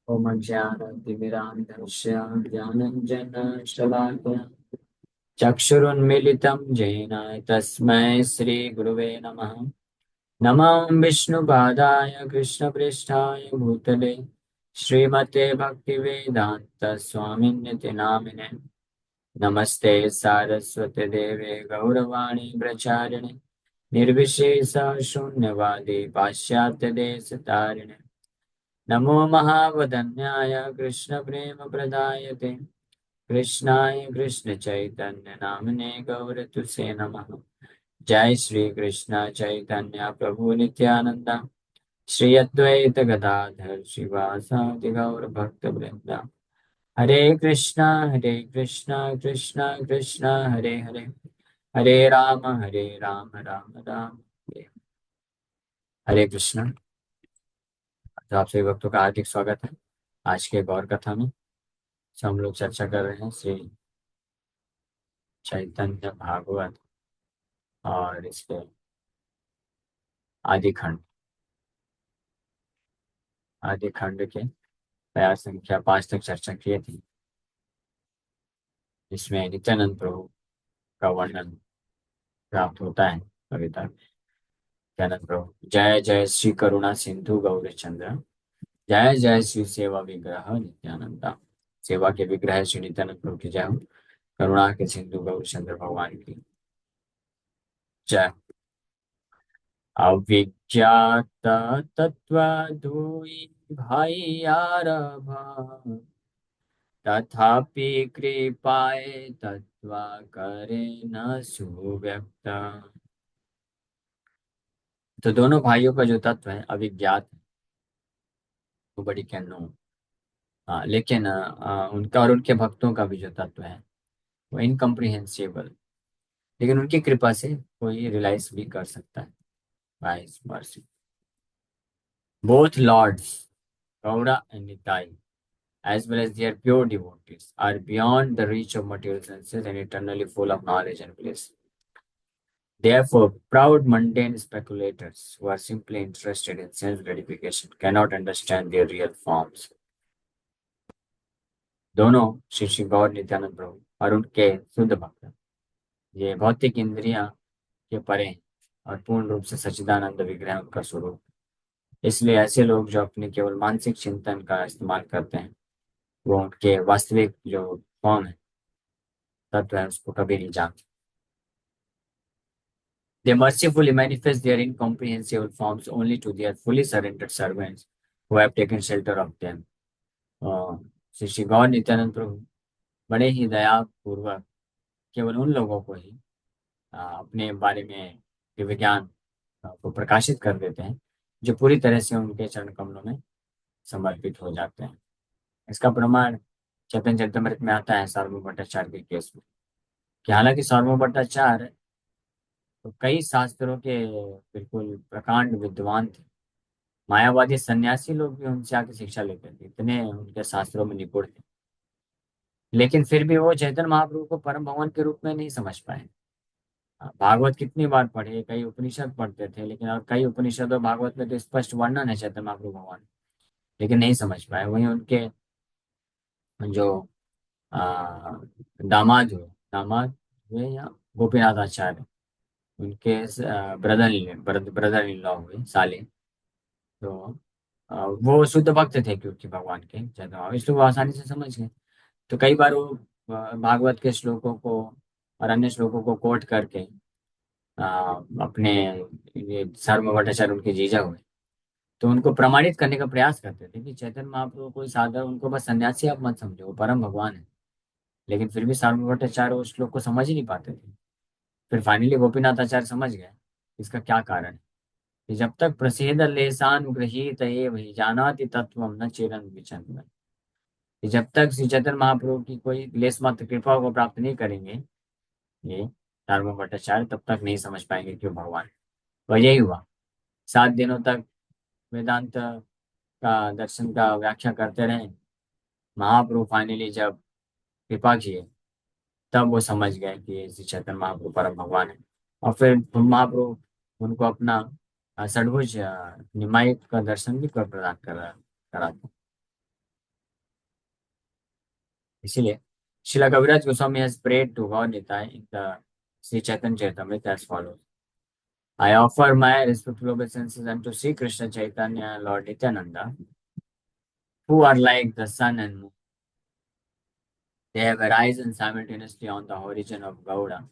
ओम ज्ञानतिमिरान्धस्य ज्ञानञ्जनशलाकया चक्षुरुन्मीलितं येन तस्मै श्रीगुरुवे नमः। नमः विष्णुपादाय कृष्णप्रेष्ठाय भूतले श्रीमते भक्तिवेदान्त स्वामिन्यति नामिने। नमस्ते सारस्वते देवे गौरवाणी प्रचारिणे निर्विशेष शून्यवादी पाश्चात्य देश तारिणे। नमो महावदन्याय कृष्ण प्रेम प्रदायते कृष्णाय कृष्ण चैतन्य नामने गौरतुसे नमः। जय श्री कृष्ण चैतन्य प्रभु नित्यानंद श्री अद्वैत गदाधर शिवासादि गौर भक्त वृंदा। हरे कृष्णा कृष्णा कृष्णा हरे हरे, हरे राम राम राम हरे। हरे कृष्णा। तो आप सभी भक्तों का हार्दिक स्वागत है आज के गौर कथा में। हम लोग चर्चा कर रहे हैं श्री चैतन्य भागवत और इसके आदि खंड के प्रयास संख्या 5 तक चर्चा की थी, जिसमें नित्यानंद प्रभु का वर्णन प्राप्त होता है कविता में। नित्यानंद प्रभु जय जय श्री करुणा सिंधु गौरी चंद्र, जय जय श्री सेवा विग्रह नित्यानंदा। सेवा के विग्रह श्री नित्यानंद प्रभु की जय हो। करुणा के सिंधु गौरी चंद्र भगवान की जय। अविज्ञात तत्त्वधूयि भय्यारभ, तथापि कृपाए तत्त्व करे न सुव्यक्त। तो दोनों भाइयों का जो तत्व है अविज्ञात है, वो बड़ी कैन नो। लेकिन उनका और उनके भक्तों का भी जो तत्व है वो इनकम्प्रिहेंसिबल, लेकिन उनकी कृपा से कोई रियलाइज भी कर सकता है। By his mercy both lords Gaura and Nitai as well as their pure devotees, are beyond the reach of material senses and eternally full of knowledge and bliss. Therefore, proud mundane speculators who are simply interested in sense gratification cannot understand their real forms. दोनों श्री श्री गौर नित्यानंद प्रभु और उनके शुद्ध भक्त ये भौतिक इंद्रियां के परे हैं और पूर्ण रूप से सच्चिदानंद विग्रह उनका स्वरूप। इसलिए ऐसे लोग जो अपने केवल मानसिक चिंतन का इस्तेमाल करते हैं, वो उनके वास्तविक जो फॉर्म है, तत्व है, उसको कभी नहीं जानते। They mercifully manifest their incomprehensible forms only to their fully surrendered servants who have taken shelter of them. Shri Shri Gaur Nityanand प्रभु बड़े ही दया पूर्वक केवल उन लोगों को ही अपने बारे में दिव्य ज्ञान को प्रकाशित कर देते हैं जो पूरी तरह से उनके चरण कमलों में समर्पित हो जाते हैं। इसका प्रमाण चैतन्य चरितमृत में आता है सार्वभौम भट्टाचार्य के केस में, कि हालांकि सार्वभौम भट्टाचार्य तो कई शास्त्रों के बिल्कुल प्रकांड विद्वान थे, मायावादी सन्यासी लोग भी उनसे आके शिक्षा लेते थे, इतने उनके शास्त्रों में निपुण थे। लेकिन फिर भी वो चैतन्य महाप्रभु को परम भगवान के रूप में नहीं समझ पाए। भागवत कितनी बार पढ़े, कई उपनिषद पढ़ते थे, लेकिन और कई उपनिषद और भागवत में तो स्पष्ट वर्णन है चैतन्य महाप्रभु भगवान, लेकिन नहीं समझ पाए। वहीं उनके जो आ, दामाद हुए या गोपीनाथ आचार्य, उनके ब्रदर इन लॉ हुए, साले, तो वो शुद्ध भक्त थे क्योंकि भगवान के चैतन्य, इसलिए वो आसानी से समझ गए। तो कई बार वो भागवत के श्लोकों को और अन्य श्लोकों को कोट करके अपने ये सर्व भट्टाचार्य उनके जीजा हुए, तो उनको प्रमाणित करने का प्रयास करते थे कि चैतन्य महाप्रभु कोई साधारण, उनको बस सन्यासी आप मत समझो, वो परम भगवान है। लेकिन फिर भी सर्व भट्टाचार्य उस श्लोक को समझ ही नहीं पाते थे। फिर फाइनली गोपीनाथ आचार्य समझ गए इसका क्या कारण है, कि जब तक प्रसिद्ध लेसान गृहीत वही जानाति तत्वम न चिरन विचन, कि जब तक श्री चैतन्य महाप्रभु की कोई लेस मात्र कृपा को प्राप्त नहीं करेंगे ये सार्वभौम भट्टाचार्य, तब तक नहीं समझ पाएंगे क्यों भगवान। और यही हुआ, 7 दिनों तक वेदांत का दर्शन का व्याख्या करते रहे। महाप्रभु फाइनली जब कृपा किए, तब वो समझ गए कि ये श्री चैतन्य महाप्रभु परम भगवान है। और फिर महाप्रभु उनको अपना षडभुज निमाई का दर्शन भी प्रदान करा था। इसीलिए शिला कविराज Goswami has prayed to God Nitai in the Sri Chaitanya Charitamrita as follows. I offer my respectful obeisances unto Sri Krishna Chaitanya, Lord Nityananda, who are like the sun and moon. They have arisen simultaneously on the horizon of Gauda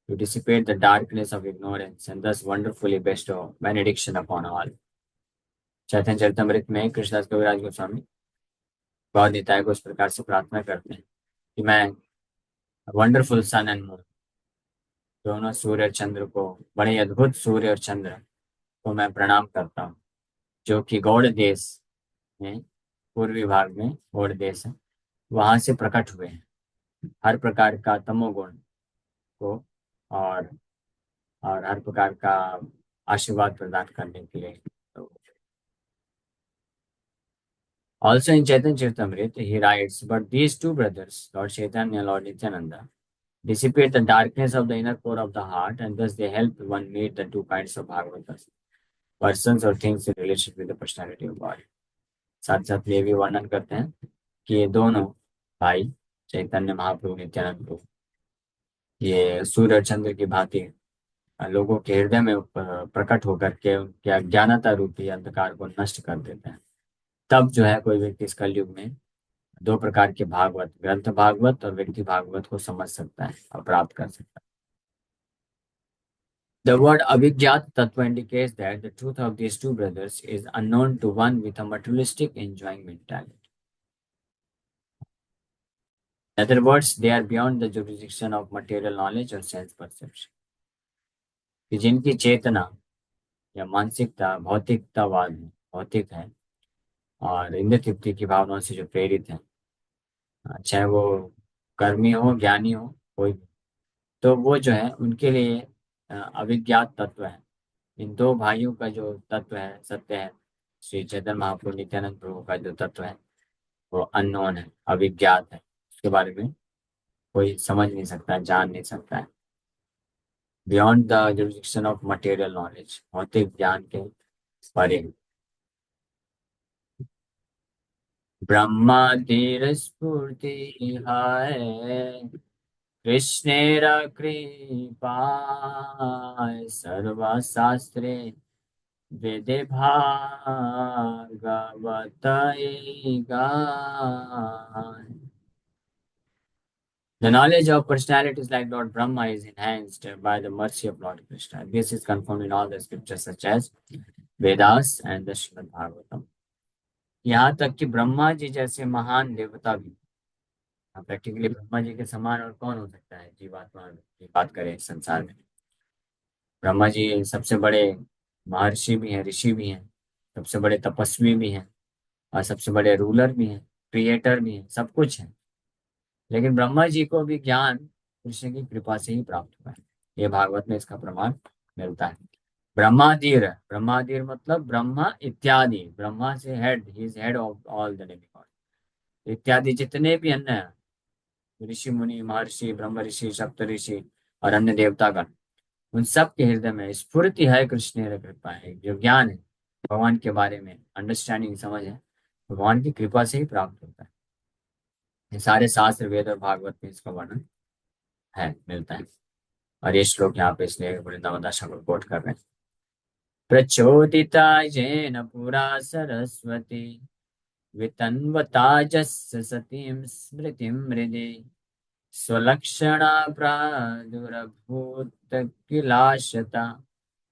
to dissipate the darkness of ignorance and thus wonderfully bestow benediction upon all. चैतन्य चरितमृत में कृष्णदास कविराज गोस्वामी गौर निताय को इस प्रकार से प्रार्थना करते हैं कि मैं वंडरफुल सन एंड मून, दोनों सूर्य और चंद्र को, बड़े अद्भुत सूर्य और चंद्र को मैं प्रणाम करता हूँ, जो कि गौड़ देश में, पूर्वी भाग में गौड़ देश है, वहां से प्रकट हुए हैं हर प्रकार का तमोगुण को और हर प्रकार का आशीर्वाद प्रदान करने के लिए। Also in Chaitanya Charitamrita, he writes, but these two brothers, Lord Chaitanya and Lord Nityananda, dissipate the darkness of the inner core of the heart, and thus they help one meet the two kinds of Bhagavatas, persons or things in relation with the personality of God. साथ साथ ये भी वर्णन करते हैं कि ये दोनों भाई चैतन्य महाप्रभु नित्यानंद प्रभु ये सूर्य और चंद्र की भांति लोगों के हृदय में प्रकट होकर के उनके अज्ञानता रूपी अंधकार को नष्ट कर देते हैं। तब जो है कोई व्यक्ति इस कलयुग में दो प्रकार के भागवत, ग्रंथ भागवत और व्यक्ति भागवत को समझ सकता है और प्राप्त कर सकता है। The word Abhigyat Tattva indicates that the truth of these two brothers is unknown to one with a materialistic enjoying mentality. In other words, they are beyond the jurisdiction of material knowledge or sense perception. कि जिनकी चेतना या मानसिकता भौतिकतावाद भौतिक है और इंद्रिय तृप्ति की भावनाओं से जो प्रेरित है, चाहे वो कर्मी हो ज्ञानी हो कोई भी, तो वो जो है उनके लिए अविज्ञात तत्व है। इन दो भाइयों का जो तत्व है, सत्य है, श्री चैतन्य महाप्रभु नित्यानंद प्रभु का जो तत्व है वो अननोन है, अविज्ञात है, उसके बारे में कोई समझ नहीं सकता, जान नहीं सकता है। Beyond the jurisdiction of material knowledge, भौतिक ज्ञान के परे। ब्रह्मादिर स्फूर्ति है कृष्णेर कृपा सर्वशास्त्रे वेदे Bhagavat The knowledge of personalities like Lord Brahma is enhanced by the mercy of Lord Krishna. This is confirmed in all the scriptures such as Vedas and the Srimad Bhagavatam. यहाँ तक कि ब्रह्मा जी जैसे महान देवता भी, प्रैक्टिकली ब्रह्मा जी के समान और कौन हो सकता है जीवात्मा की बात करें इस संसार में। ब्रह्मा जी सबसे बड़े महर्षि भी हैं, ऋषि भी हैं, सबसे बड़े तपस्वी भी हैं और सबसे बड़े रूलर भी हैं, क्रिएटर भी हैं, सब कुछ है। लेकिन ब्रह्मा जी को भी ज्ञान कृष्ण की कृपा से ही प्राप्त हुआ है। ये भागवत में इसका प्रमाण मिलता है। ब्रह्मादीर, ब्रह्मादीर मतलब ब्रह्मा इत्यादि, ब्रह्मा से head, he is head of all the demigod. इत्यादि जितने भी अन्य ऋषि मुनि महर्षि ब्रह्म ऋषि सप्त ऋषि और अन्य देवतागण, उन सब के हृदय में स्फूर्ति है कृष्ण कृपा है, जो ज्ञान है भगवान के बारे में, अंडरस्टैंडिंग समझ है, भगवान की कृपा से ही प्राप्त होता है। ये सारे शास्त्र वेद और भागवत में इसका वर्णन है, मिलता है। और ये श्लोक यहाँ पे इसलिए वृंदावन दास ठाकुर कोट कर रहे हैं। प्रचोदिता येन पुरा सरस्वती वितन्वताजस्य सतीं स्मृतिं हृदि स्वलक्षणा प्रादुरभूत किलाशता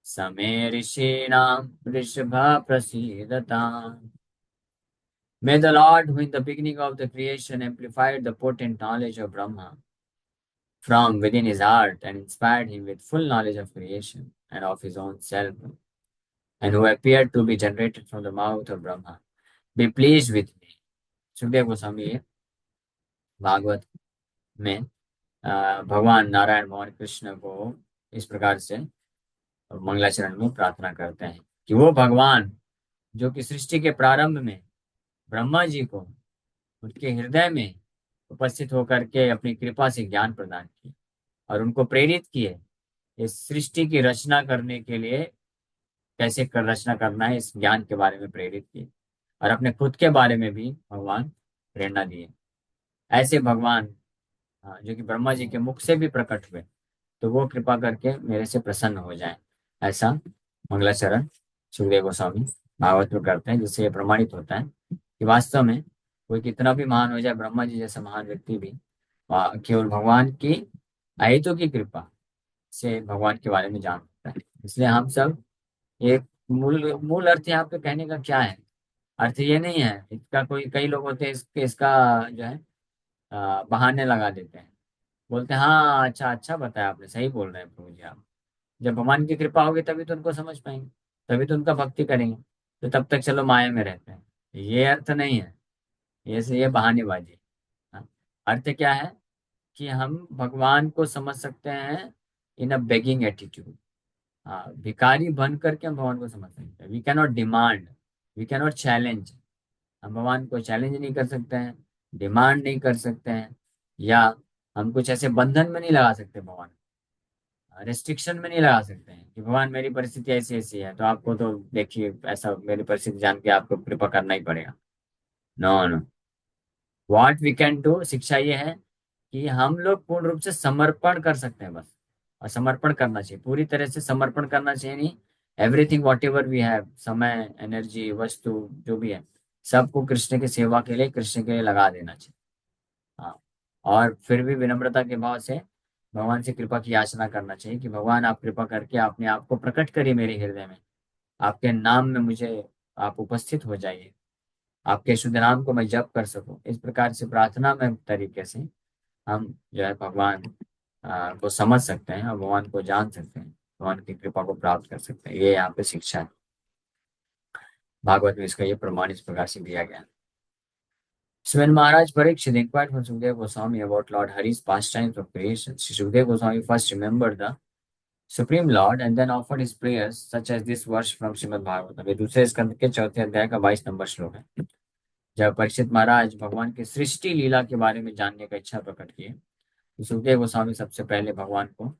समे ऋषीणां Vrishabha प्रसीदता। May the Lord, who in the beginning of the creation amplified the potent knowledge of Brahma from within his heart and inspired him with full knowledge of creation and of his own self, and who appeared to be generated from the mouth of Brahma, be pleased with me. Sukhdev Goswami Bhagavat में भगवान नारायण भगवान कृष्ण को इस प्रकार से मंगलाचरण में प्रार्थना करते हैं कि वो भगवान जो कि सृष्टि के प्रारंभ में ब्रह्मा जी को उनके हृदय में उपस्थित होकर के अपनी कृपा से ज्ञान प्रदान किए और उनको प्रेरित किए इस सृष्टि की रचना करने के लिए, कैसे कर रचना करना है इस ज्ञान के बारे में प्रेरित किए और अपने खुद के बारे में भी भगवान प्रेरणा दिए। ऐसे भगवान जो कि ब्रह्मा जी के मुख से भी प्रकट हुए, तो वो कृपा करके मेरे से प्रसन्न हो जाए। ऐसा मंगलाचरण सुखदेव गोस्वामी भागवत में करते हैं, जिससे ये प्रमाणित होता है कि वास्तव में कोई कितना भी महान हो जाए, ब्रह्मा जी जैसा महान व्यक्ति भी केवल भगवान की आयतों की कृपा से भगवान के बारे में जान सकता है। इसलिए हम सब एक मूल मूल अर्थ यहाँ पे कहने का क्या है, अर्थ ये नहीं है इसका, कोई कई लोग होते हैं इसका जो है बहाने लगा देते हैं, बोलते हैं हाँ अच्छा अच्छा बताया आपने, सही बोल रहे हैं प्रभु जी आप। जब भगवान की कृपा होगी तभी तो उनको समझ पाएंगे, तभी तो उनका भक्ति करेंगे। तो तब तक चलो माया में रहते हैं, ये अर्थ नहीं है, ये बहानेबाजी है। हाँ? अर्थ क्या है कि हम भगवान को समझ सकते हैं इन अ बेगिंग एटीट्यूड। हाँ, भिखारी बन करके हम भगवान को समझ सकते हैं। We cannot demand, we cannot challenge. हम भगवान को चैलेंज नहीं कर सकते हैं, डिमांड नहीं कर सकते हैं, या हम कुछ ऐसे बंधन में नहीं लगा सकते भगवान, रेस्ट्रिक्शन में नहीं लगा सकते हैं कि भगवान मेरी परिस्थिति ऐसी ऐसी है तो आपको तो देखिए ऐसा मेरी परिस्थिति जान के आपको कृपा करना ही पड़ेगा। No no, what we can do, शिक्षा ये है कि हम लोग पूर्ण रूप से समर्पण कर सकते हैं बस। और समर्पण करना चाहिए, पूरी तरह से समर्पण करना चाहिए, नहीं everything whatever we have, समय एनर्जी वस्तु जो भी है, सबको कृष्ण की सेवा के लिए कृष्ण के लिए लगा देना चाहिए। हाँ, और फिर भी विनम्रता के भाव से भगवान से कृपा की याचना करना चाहिए कि भगवान आप कृपा करके अपने आप को प्रकट करिए मेरे हृदय में, आपके नाम में मुझे आप उपस्थित हो जाइए, आपके शुद्ध नाम को मैं जप कर सकूं। इस प्रकार से प्रार्थना में तरीके से हम जो है भगवान को समझ सकते हैं और भगवान को जान सकते हैं, भगवान की कृपा को प्राप्त कर सकते हैं। ये यहाँ पे शिक्षा है, भागवत में इसका ये प्रमाण इस प्रकार से दिया गया है। So when Maharaj Parikshit inquired from Sukadeva Goswami about Lord Hari's pastimes of creation, Sri Sukadeva Goswami first remembered the Supreme Lord and then offered his prayers, such as this verse from Srimad Bhagavatam। ये दूसरे स्कंद के चौथे अध्याय का 22 number श्लोक है। जब परीक्षित महाराज भगवान की सृष्टि लीला के बारे में जानने का इच्छा प्रकट किए, तो सुखदेव गोस्वामी सबसे पहले भगवान को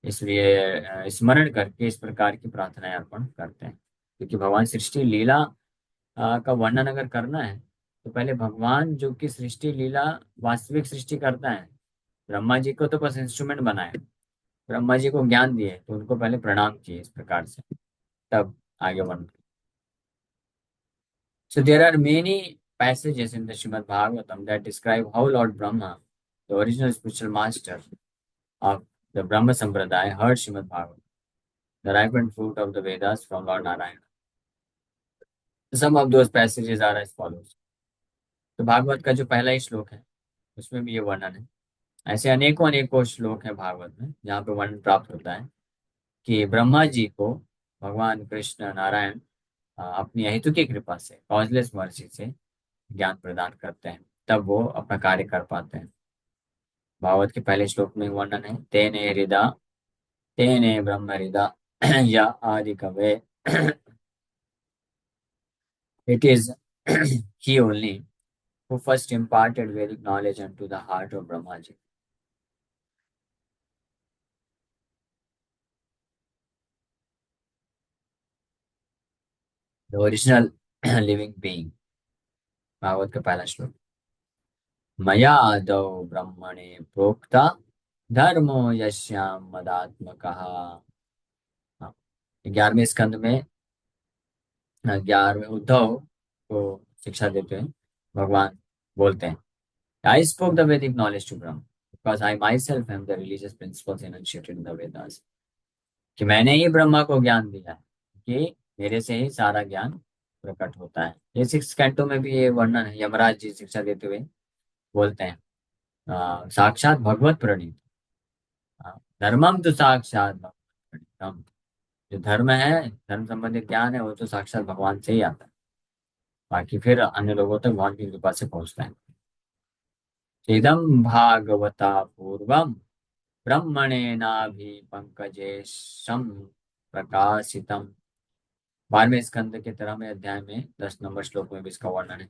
इसलिए स्मरण करके इस प्रकार की प्रार्थनाएं अर्पण करते हैं, क्योंकि भगवान सृष्टि लीला का वर्णन अगर करना है तो पहले भगवान जो कि सृष्टि लीला वास्तविक सृष्टि करता है, ब्रह्मा जी को तो बस इंस्ट्रूमेंट बनाए, ब्रह्मा जी को ज्ञान दिए तो उनको पहले प्रणाम किए इस प्रकार से, तब आगे वर्णन। So there are many passages in the Srimad Bhagavatam that describe how Lord Brahma, the original spiritual master of the Brahma Sampradaya, heard Srimad Bhagavatam, the ripened fruit of the Vedas from Lord Narayana. Some of those passages are as follows। तो भागवत का जो पहला ही श्लोक है उसमें भी ये वर्णन है। ऐसे अनेकों अनेकों श्लोक हैं भागवत में जहाँ पे वर्णन प्राप्त होता है कि ब्रह्मा जी को भगवान कृष्ण नारायण अपनी अहेतु की कृपा से, कॉजलेस मर्सी से ज्ञान प्रदान करते हैं, तब वो अपना कार्य कर पाते हैं। भागवत के पहले श्लोक में वर्णन है, तेने ब्रह्म हृदा या आदि कवे it is he only who first imparted Vedic knowledge unto the heart of Brahmaji। The original living being। Bhagavat का पहला श्लोक, मया आदौ ब्रह्मणे प्रोक्ता धर्मो यस्याम मदात्मकः। 11वें स्कंद में 11वें उद्धव को शिक्षा देते हैं, भगवान बोलते हैं, I spoke the Vedic knowledge to Brahma because I myself am the religious principles enunciated in the Vedas. कि मैंने ही ब्रह्मा को ज्ञान दिया है, कि मेरे से ही सारा ज्ञान प्रकट होता है। ये 6 कैंटो में भी ये वर्णन है, यमराज जी शिक्षा देते हुए बोलते हैं, साक्षात भगवत प्रणीत, धर्मम तो साक्षात भगवत प्रणीतम। जो धर्म है, धर्म संबंधित ज्ञान है, वो तो साक्षात भगवान से ही आता है, बाकी फिर अन्य लोगों तक भगवान की कृपा से पहुंचता है। इदम भागवता पूर्वम ब्रह्मणेनाभि पंकजेशम प्रकाशितम। 12वें स्कंद के 13वें अध्याय में 10 नंबर श्लोक में भी इसका वर्णन है।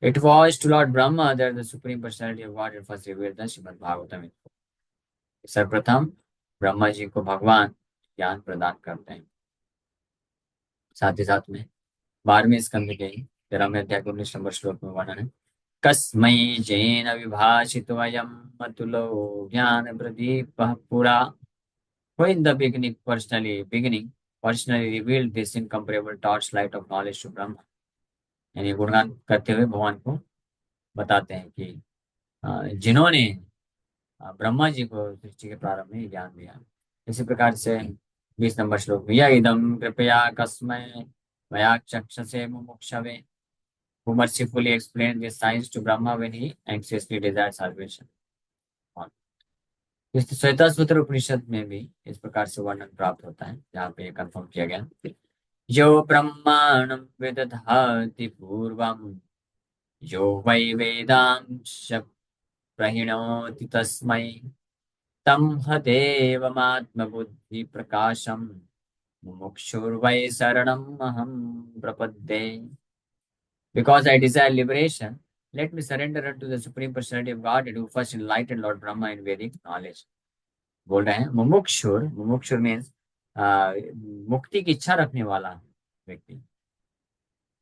It was to Lord Brahma that the supreme personality of God first revealed the Shrimad Bhagavatam. सर्वप्रथम ब्रह्मा जी को भगवान ज्ञान प्रदान करते हैं। साथ ही साथ में 12वें स्कंद के 13वें अध्याय के 19 नंबर श्लोक में वर्णन है, कस्मै जेन विभाषितोऽयम् अतुलो ज्ञानप्रदीपः पुरा. Who in the beginning personally revealed this incomparable torchlight of knowledge to Brahma. यानी गुणगान करते हुए भगवान को बताते हैं कि जिन्होंने ब्रह्मा जी को सृष्टि के प्रारंभ में ज्ञान दिया. इसी प्रकार से 20 नंबर श्लोक में, यह इदम कृपया कस्मै मया चक्षसे मुमुक्षवे, who mercifully explained this science to Brahma when he anxiously desired salvation. और इस श्वेता सूत्र उपनिषद में भी इस प्रकार से वर्णन प्राप्त होता है, जहाँ पे कंफर्म किया गया, यो ब्रह्माणं विदधाति पूर्वं यो वै वेदांश प्रहिणोति तस्मै तं ह देवमात्मबुद्धि प्रकाशम मुमुक्षुर्वै शरणम् अहं प्रपद्ये. Because I desire liberation, let me surrender unto the Supreme Personality of Godhead, who first enlightened Lord Brahma in Vedic knowledge. बोल रहे हैं मुमुक्षुर मीन्स मुक्ति की इच्छा रखने वाला व्यक्ति.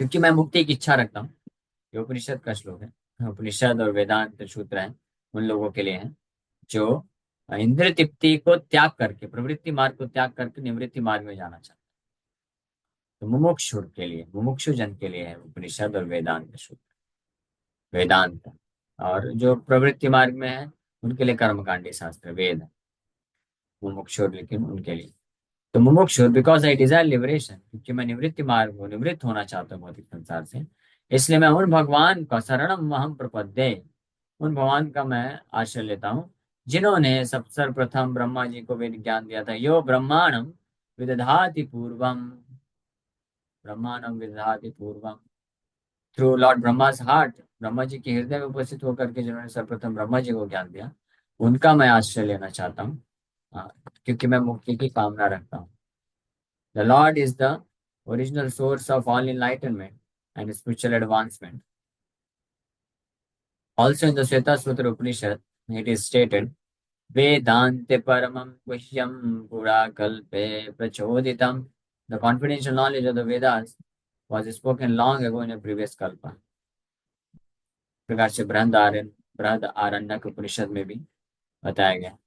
क्योंकि मैं मुक्ति की इच्छा रखता हूँ. ये उपनिषद का श्लोक है. उपनिषद और वेदांत सूत्र है उन लोगों के लिए है जो इंद्रिय तृप्ति को त्याग करके, प्रवृत्ति मार्ग को त्याग करके निवृत्ति मार्ग में जाना चाहते हैं. तो मुमुक्षुर के लिए, मुमुक्षु जन के लिए है उपनिषद और वेदांत सूत्र. वेदांत और जो प्रवृत्ति मार्ग में है उनके लिए कर्मकांडी शास्त्र वेद है. मुमुक्षुर लेकिन उनके लिए. तो मुमुक्षुर बिकॉज आई डिजायर लिबरेशन, क्योंकि मैं निवृत्ति मार्ग को निवृत्त होना चाहता हूँ भौतिक संसार से, इसलिए मैं उन भगवान का शरणम अहम प्रपद्ये, उन भगवान का मैं आश्रय लेता हूँ जिन्होंने सब सर्वप्रथम ब्रह्मा जी को वेद ज्ञान दिया था. यो ब्रह्मांडम विदधाति पूर्वम, ब्रह्मांडम विदधाति पूर्वम, through Lord Brahma's heart, Brahma ji के हृदय में उपस्थित होकर के जिन्होंने सर्वप्रथम ब्रह्मा जी को ज्ञान दिया, उनका मैं आश्रय लेना चाहता हूँ. क्योंकि मैं मुक्ति की कामना रखता हूँ. The Lord is the original source of all enlightenment and spiritual advancement. Also in the Shweta Sutra Upanishad, it is stated, Vedante paramam guhyam pura kalpe prachodhitam. The confidential knowledge of the Vedas was spoken long ago in a previous kalpa. प्रकार से बृहद आरण्यक उपनिषद में भी बताया गया.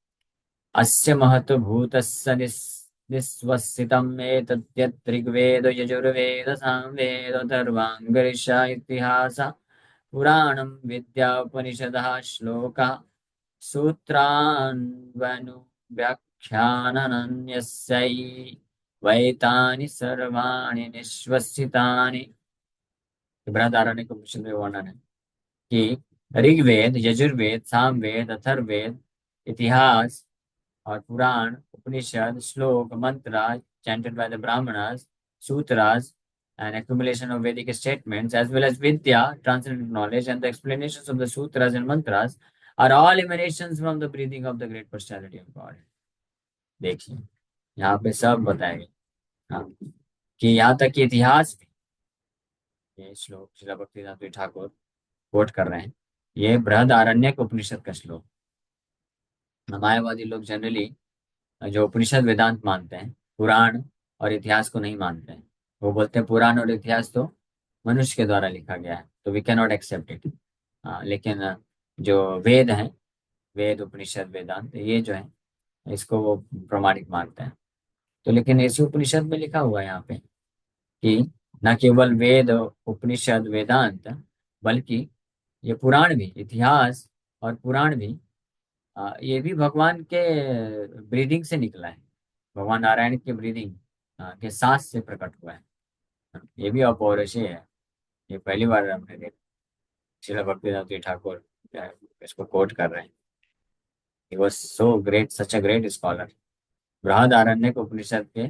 अस्य महत्भूतस्य निस्वसितम् एतद्यत् ऋग्वेद यजुर्वेद सामवेद अथर्वाङ्गरीष इतिहास पुराणं विद्या उपनिषदः श्लोकः सूत्रान्वनुव्याख्यानन्यस्यै वैतानि सर्वाणि निश्वसितानि. बृहदारण्यक उपनिषद में वर्णन है कि ऋग्वेद यजुर्वेद सामवेद अथर्ववेद इतिहास और पुराण उपनिषद श्लोक मंत्र chanted by the brahmanas, sutras, and accumulation of Vedic statements, as well as vidya, transcendental knowledge, and the explanations of the sutras and mantras are all emanations from the breathing of the great personality of God. देखिए यहाँ पे सब बताएंगे. हाँ, कि यहाँ तक कि इतिहास भी, ये श्लोक श्रील भक्तिवेदांत ठाकुर कोट कर रहे हैं. ये बृहदारण्यक उपनिषद का श्लोक. मायावादी लोग जनरली जो उपनिषद वेदांत मानते हैं, पुराण और इतिहास को नहीं मानते हैं. वो बोलते हैं पुराण और इतिहास तो मनुष्य के द्वारा लिखा गया है, तो we can not accept it. लेकिन जो वेद हैं, वेद उपनिषद वेदांत, ये जो है इसको वो प्रमाणिक मानते हैं. तो लेकिन इसी उपनिषद में लिखा हुआ है यहाँ पे कि न केवल वेद उपनिषद वेदांत, बल्कि ये पुराण भी, इतिहास और पुराण भी, ये भी भगवान के ब्रीदिंग से निकला है. भगवान नारायण के ब्रीदिंग के सांस से प्रकट हुआ है. ये भी अपौरुषीय है. ये पहली बार हमने देखा. श्रील भक्तिवेदांत ठाकुर इसको कोट कर रहे हैं. He was so great, such a great scholar. Brihadaranyaka Upanishad के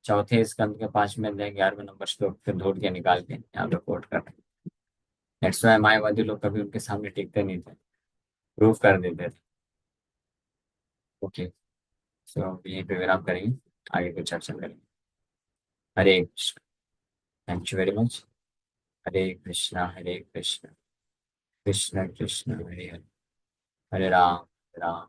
चौथे स्कंद के 5वें अध्याय 11वें नंबर श्लोक से ढूंढ के निकाल के यहाँ पे कोट कर रहे हैं. दैट्स व्हाई मायावादी लोग कभी उनके सामने टिकते नहीं थे, प्रूफ कर देते थे. ओके, सो यहीं पे विराम करेंगे, आगे की चर्चा करेंगे. Hare Krishna. Thank you very much. Hare Krishna Krishna Krishna Hare Hare, Hare Ram Ram